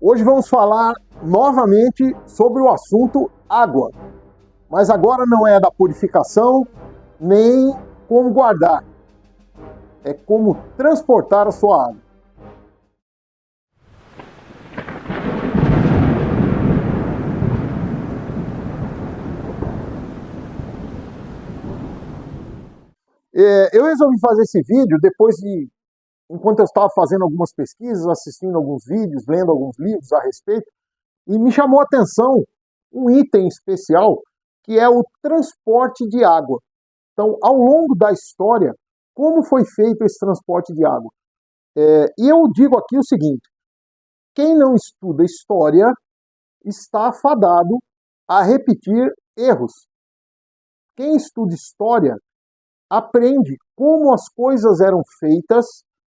Hoje vamos falar novamente sobre o assunto água, mas agora não é da purificação, nem como guardar, é como transportar a sua água. Eu resolvi fazer esse vídeo enquanto eu estava fazendo algumas pesquisas, assistindo alguns vídeos, lendo alguns livros a respeito, e me chamou a atenção um item especial, que é o transporte de água. Então, ao longo da história, como foi feito esse transporte de água? E eu digo aqui o seguinte: quem não estuda história está fadado a repetir erros. Quem estuda história aprende como as coisas eram feitas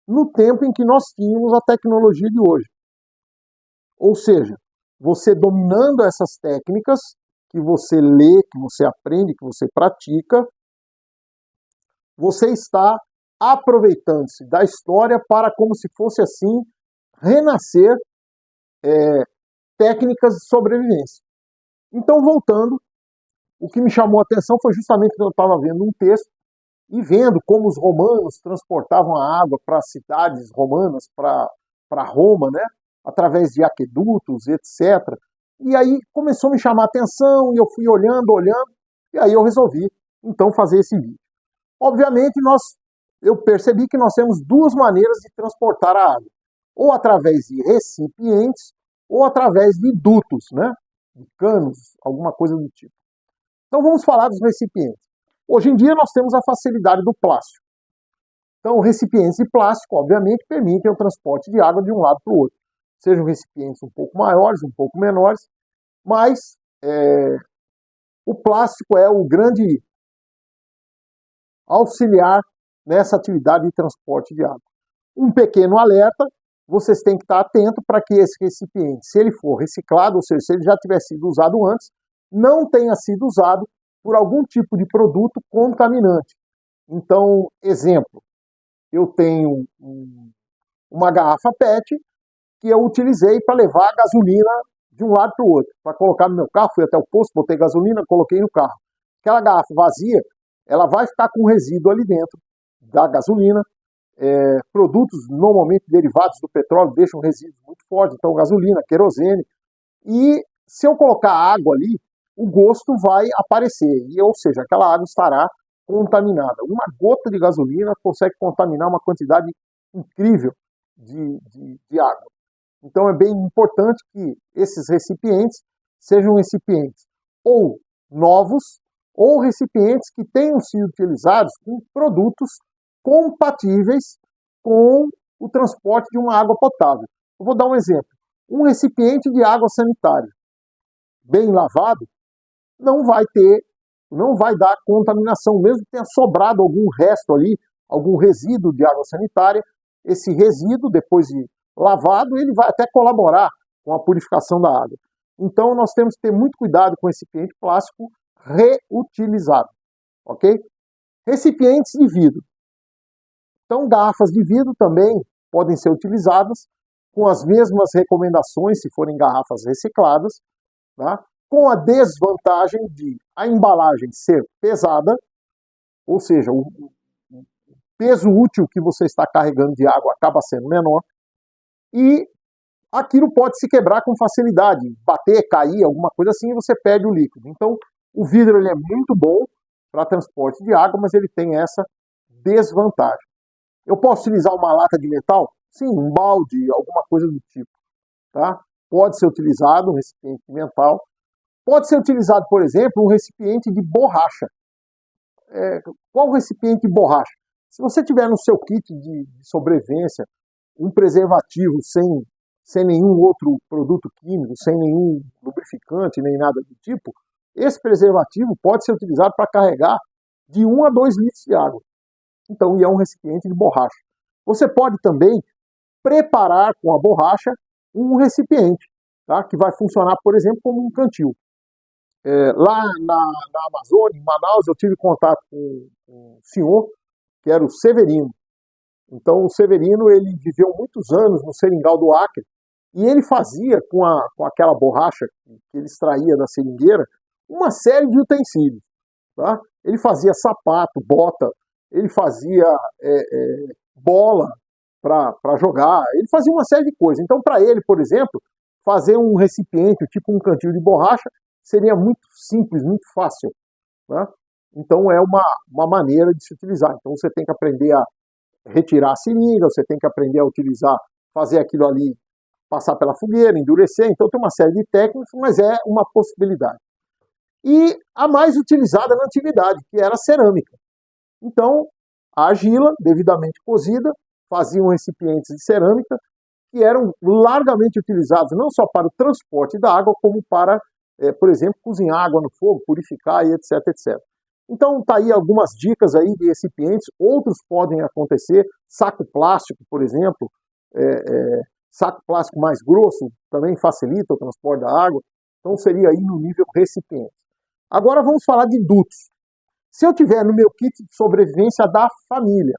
no tempo em que nós tínhamos a tecnologia de hoje. Ou seja, você dominando essas técnicas que você lê, que você aprende, que você pratica, você está aproveitando-se da história para, como se fosse assim, renascer técnicas de sobrevivência. Então, voltando, o que me chamou a atenção foi justamente que eu estava vendo um texto e vendo como os romanos transportavam a água para as cidades romanas, para Roma, né, através de aquedutos, etc. E aí começou a me chamar a atenção, e eu fui olhando, e aí eu resolvi, então, fazer esse vídeo. Obviamente, eu percebi que nós temos duas maneiras de transportar a água, ou através de recipientes, ou através de dutos, né, de canos, alguma coisa do tipo. Então vamos falar dos recipientes. Hoje em dia nós temos a facilidade do plástico. Então, recipientes de plástico, obviamente, permitem o transporte de água de um lado para o outro. Sejam recipientes um pouco maiores, um pouco menores, mas o plástico é o grande auxiliar nessa atividade de transporte de água. Um pequeno alerta: vocês têm que estar atentos para que esse recipiente, se ele for reciclado, ou seja, se ele já tiver sido usado antes, não tenha sido usado por algum tipo de produto contaminante. Então, exemplo, eu tenho uma garrafa PET que eu utilizei para levar a gasolina de um lado para o outro, para colocar no meu carro. Fui até o posto, botei gasolina, coloquei no carro. Aquela garrafa vazia, ela vai ficar com resíduo ali dentro da gasolina. Produtos normalmente derivados do petróleo deixam resíduos muito fortes, então gasolina, querosene. E se eu colocar água ali, o gosto vai aparecer, ou seja, aquela água estará contaminada. Uma gota de gasolina consegue contaminar uma quantidade incrível de água. Então é bem importante que esses recipientes sejam recipientes ou novos, ou recipientes que tenham sido utilizados com produtos compatíveis com o transporte de uma água potável. Eu vou dar um exemplo. Um recipiente de água sanitária bem lavado não vai dar contaminação, mesmo que tenha sobrado algum resto ali, algum resíduo de água sanitária. Esse resíduo, depois de lavado, ele vai até colaborar com a purificação da água. Então, nós temos que ter muito cuidado com recipiente plástico reutilizado, ok? Recipientes de vidro. Então, garrafas de vidro também podem ser utilizadas com as mesmas recomendações, se forem garrafas recicladas, tá? Com a desvantagem de a embalagem ser pesada, ou seja, o peso útil que você está carregando de água acaba sendo menor, e aquilo pode se quebrar com facilidade, bater, cair, alguma coisa assim, e você perde o líquido. Então, o vidro ele é muito bom para transporte de água, mas ele tem essa desvantagem. Eu posso utilizar uma lata de metal? Sim, um balde, alguma coisa do tipo. Tá? Pode ser utilizado um recipiente de metal. Pode ser utilizado, por exemplo, um recipiente de borracha. Qual o recipiente de borracha? Se você tiver no seu kit de sobrevivência um preservativo sem nenhum outro produto químico, sem nenhum lubrificante, nem nada do tipo, esse preservativo pode ser utilizado para carregar de 1 a 2 litros de água. Então, é um recipiente de borracha. Você pode também preparar com a borracha um recipiente, tá? Que vai funcionar, por exemplo, como um cantil. Lá na Amazônia, em Manaus, eu tive contato com um senhor que era o Severino. Então, o Severino ele viveu muitos anos no Seringal do Acre E ele fazia, com aquela borracha que ele extraía da seringueira, uma série de utensílios. Tá? Ele fazia sapato, bota, ele fazia bola para jogar, ele fazia uma série de coisas. Então, para ele, por exemplo, fazer um recipiente, tipo um cantil de borracha, seria muito simples, muito fácil. Né? Então, é uma maneira de se utilizar. Então, você tem que aprender a retirar a seringa, você tem que aprender a utilizar, fazer aquilo ali, passar pela fogueira, endurecer. Então, tem uma série de técnicas, mas é uma possibilidade. E a mais utilizada na antiguidade, que era a cerâmica. Então, a argila, devidamente cozida, faziam recipientes de cerâmica que eram largamente utilizados não só para o transporte da água, como para, por exemplo, cozinhar água no fogo, purificar e etc, etc. Então, tá aí algumas dicas aí de recipientes, outros podem acontecer, saco plástico, por exemplo, saco plástico mais grosso também facilita o transporte da água, então seria aí no nível recipiente. Agora vamos falar de dutos. Se eu tiver no meu kit de sobrevivência da família,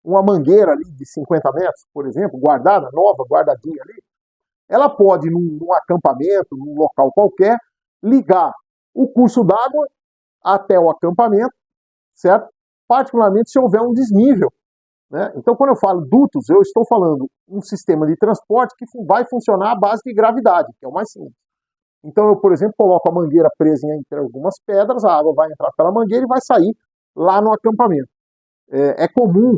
uma mangueira ali de 50 metros, por exemplo, guardada, nova, guardadinha ali, ela pode, num acampamento, num local qualquer, ligar o curso d'água até o acampamento, certo? Particularmente se houver um desnível. Né? Então, quando eu falo dutos, eu estou falando um sistema de transporte que vai funcionar à base de gravidade, que é o mais simples. Então, eu, por exemplo, coloco a mangueira presa entre algumas pedras, a água vai entrar pela mangueira e vai sair lá no acampamento. É comum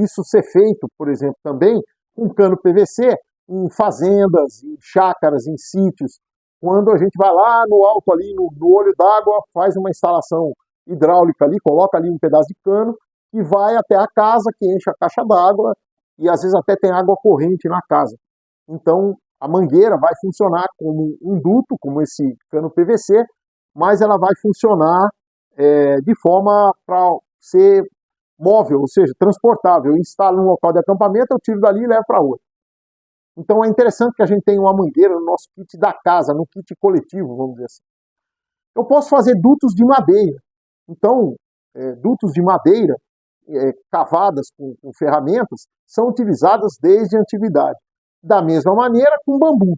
isso ser feito, por exemplo, também com cano PVC em fazendas, em chácaras, em sítios, quando a gente vai lá no alto ali, no olho d'água, faz uma instalação hidráulica ali, coloca ali um pedaço de cano e vai até a casa, que enche a caixa d'água e às vezes até tem água corrente na casa. Então, a mangueira vai funcionar como um duto, como esse cano PVC, mas ela vai funcionar de forma para ser móvel, ou seja, transportável. Eu instalo num local de acampamento, eu tiro dali e levo para outro. Então é interessante que a gente tenha uma mangueira no nosso kit da casa, no kit coletivo, vamos dizer assim. Eu posso fazer dutos de madeira. Então, dutos de madeira, cavadas com ferramentas, são utilizadas desde a antiguidade. Da mesma maneira com bambu.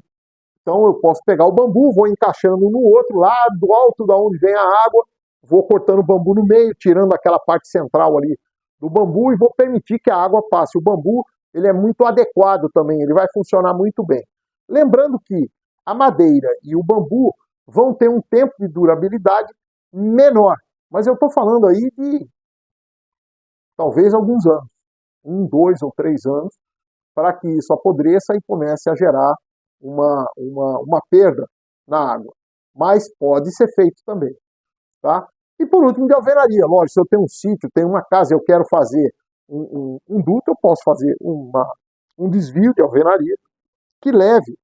Então eu posso pegar o bambu, vou encaixando um no outro, lá do alto da onde vem a água, vou cortando o bambu no meio, tirando aquela parte central ali do bambu e vou permitir que a água passe. O bambu, ele é muito adequado também, ele vai funcionar muito bem. Lembrando que a madeira e o bambu vão ter um tempo de durabilidade menor, mas eu estou falando aí de talvez alguns anos, 1, 2 ou 3 anos, para que isso apodreça e comece a gerar uma perda na água. Mas pode ser feito também. Tá? E por último, de alvenaria. Lógico, se eu tenho um sítio, tenho uma casa e eu quero fazer um duto, eu posso fazer um desvio de alvenaria que leve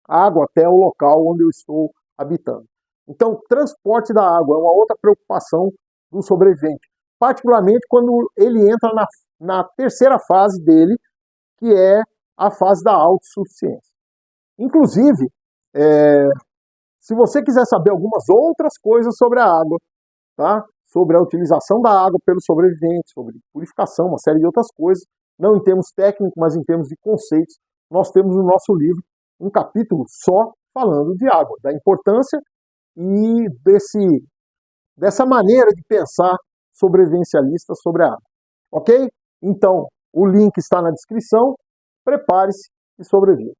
água até o local onde eu estou habitando. Então, transporte da água é uma outra preocupação do sobrevivente, particularmente quando ele entra na terceira fase dele, que é a fase da autossuficiência. Inclusive, se você quiser saber algumas outras coisas sobre a água, tá? Sobre a utilização da água pelos sobreviventes, sobre purificação, uma série de outras coisas, não em termos técnicos, mas em termos de conceitos, nós temos no nosso livro um capítulo só falando de água, da importância e dessa maneira de pensar sobrevivencialista sobre a água. Ok? Então, o link está na descrição, prepare-se e sobreviva.